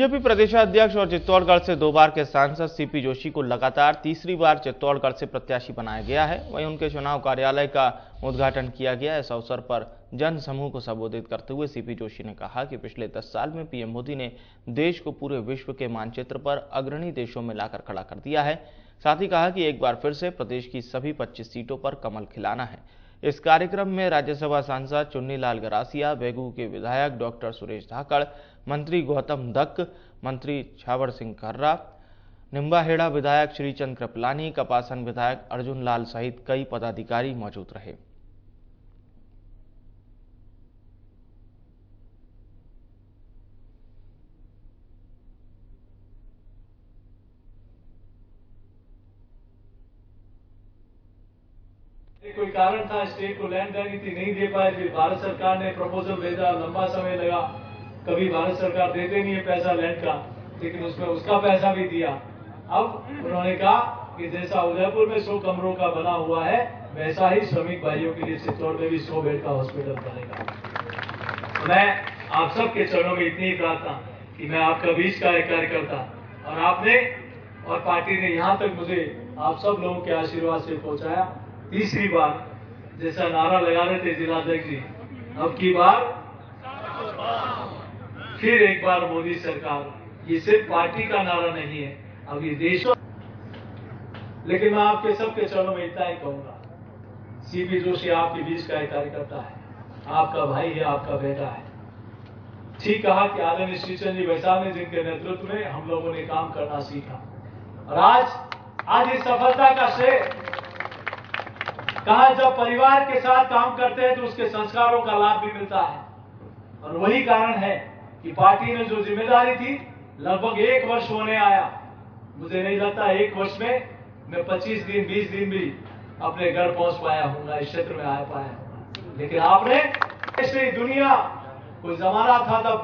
BJP प्रदेशाध्यक्ष और चित्तौड़गढ़ से 2 बार के सांसद सीपी जोशी को लगातार तीसरी बार चित्तौड़गढ़ से प्रत्याशी बनाया गया है। वहीं उनके चुनाव कार्यालय का उद्घाटन किया गया। इस अवसर पर जन समूह को संबोधित करते हुए सीपी जोशी ने कहा कि पिछले 10 साल में पीएम मोदी ने देश को पूरे विश्व के मानचित्र पर अग्रणी देशों में लाकर खड़ा कर दिया है। साथ ही कहा कि एक बार फिर से प्रदेश की सभी 25 सीटों पर कमल खिलाना है। इस कार्यक्रम में राज्यसभा सांसद चुन्नीलाल गरासिया, बेगू के विधायक डॉक्टर सुरेश धाकड़, मंत्री गौतम दक्क, मंत्री छावर सिंह कर्रा, निम्बाहेड़ा विधायक श्रीचंद कृपलानी, कपासन विधायक अर्जुन लाल सहित कई पदाधिकारी मौजूद रहे। कोई कारण था, स्टेट को लैंड देनी थी, नहीं दे पाए। फिर भारत सरकार ने प्रपोजल भेजा, लंबा समय लगा। कभी भारत सरकार देते नहीं है पैसा लैंड का, लेकिन उसमें उसका पैसा भी दिया। अब उन्होंने कहा कि जैसा उदयपुर में 100 कमरों का बना हुआ है, वैसा ही श्रमिक भाइयों के लिए चित्तौड़ में भी 100 बेड का हॉस्पिटल बनेगा। मैं आप सबके चरणों में इतनी प्रार्थना कि मैं आपका बीच का एक कार्यकर्ता, और आपने और पार्टी ने यहाँ तक मुझे आप सब लोगों के आशीर्वाद से पहुंचाया। तीसरी बार जैसा नारा लगा रहे थे जिलाध्यक्ष जी, अब की बार फिर एक बार मोदी सरकार। ये सिर्फ पार्टी का नारा नहीं है, अब ये देश। लेकिन मैं आपके सबके चरणों में इतना ही कहूंगा, सीपी जोशी आपके बीच का एक कार्यकर्ता है, आपका भाई है, आपका बेटा है। ठीक कहा कि आदरणीय श्रीचंद जी वैशाल ने, जिनके नेतृत्व में हम लोगों ने काम करना सीखा, और आज इस सफलता का श्रेय कहा, जब परिवार के साथ काम करते हैं तो उसके संस्कारों का लाभ भी मिलता है। और वही कारण है कि पार्टी ने जो जिम्मेदारी थी, लगभग 1 वर्ष होने आया। मुझे नहीं लगता 1 वर्ष में मैं 25 दिन 20 दिन भी अपने घर पहुंच पाया हूंगा, इस क्षेत्र में आ पाया हूंगा। लेकिन आपने ऐसे दुनिया, कोई जमाना था तब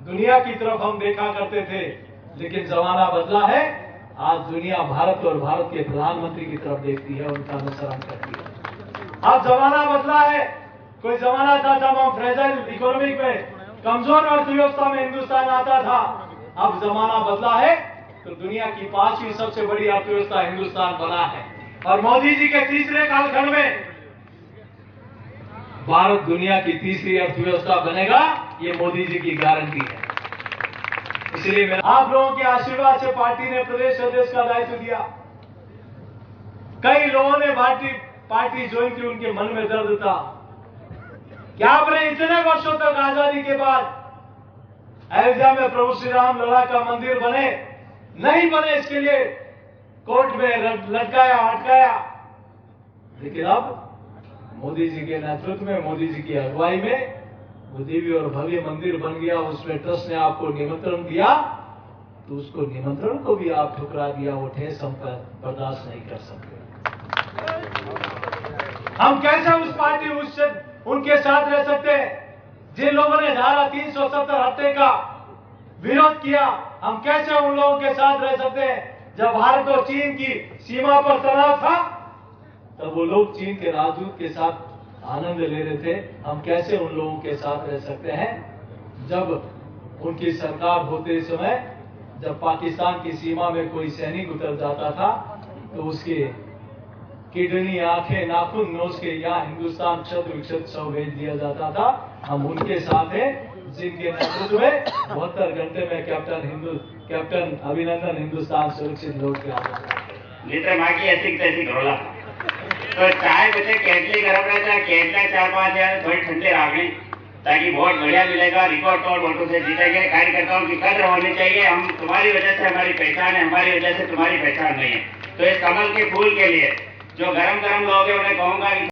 दुनिया की तरफ हम देखा करते थे, लेकिन जमाना बदला है। आज दुनिया भारत और भारत के प्रधानमंत्री की तरफ देखती है, उनका अनुसरण करती है। अब जमाना बदला है। कोई जमाना था जब हम फ्रेजाइल इकोनॉमिक में, कमजोर अर्थव्यवस्था में हिंदुस्तान आता था। अब जमाना बदला है तो दुनिया की 5वीं सबसे बड़ी अर्थव्यवस्था हिंदुस्तान बना है, और मोदी जी के तीसरे कालखंड में भारत दुनिया की तीसरी अर्थव्यवस्था बनेगा। ये मोदी जी की गारंटी है। इसलिए आप लोगों के आशीर्वाद से पार्टी ने प्रदेश अध्यक्ष का दायित्व दिया। कई लोगों ने पार्टी ज्वाइन की, उनके मन में दर्द था कि आपने इतने वर्षों तक आजादी के बाद अयोध्या में प्रभु श्री राम लला का मंदिर बने नहीं बने, इसके लिए कोर्ट में लटकाया अटकाया। लेकिन अब मोदी जी के नेतृत्व में, मोदी जी की अगुवाई में वो दिव्य और भव्य मंदिर बन गया। उसमें ट्रस्ट ने आपको निमंत्रण दिया, तो उसको निमंत्रण को भी आप ठुकरा दिया। वो ठेस हम बर्दाश्त नहीं कर सकते। हम कैसे उस पार्टी उनके साथ रह सकते हैं जिन लोगों ने धारा 370 हत्या का विरोध किया? हम कैसे उन लोगों के साथ रह सकते हैं जब भारत और चीन की सीमा पर तनाव था, तब वो लोग चीन के राजदूत के साथ आनंद ले रहे थे? हम कैसे उन लोगों के साथ रह सकते हैं जब उनकी सरकार होते समय, जब पाकिस्तान की सीमा में कोई सैनिक उतर जाता था तो उसके किडनी, आंखें, नाखून नोच के यहाँ हिंदुस्तान क्षत विक्षत शव भेज दिया जाता था? हम उनके साथ हैं जिनके नेतृत्व में 72 घंटे में कैप्टन अभिनंदन हिंदुस्तान सुरक्षित लौट के आ जाता। नहीं माँ की ऐसी तैसी घरोला तो चाय बचे केटली गरम रहता, केटला 4-5 हजार थोड़ी ठंडे आ गई, ताकि बहुत बढ़िया मिलेगा। रिकॉर्ड तोड़ वोटों से जीतेंगे। कार्यकर्ताओं की कदर होनी चाहिए। हम तुम्हारी वजह से हमारी पहचान है, हमारी वजह से तुम्हारी पहचान नहीं है। तो इस कमल के फूल के लिए जो गरम गरम लोग हैं, उन्हें कहूंगा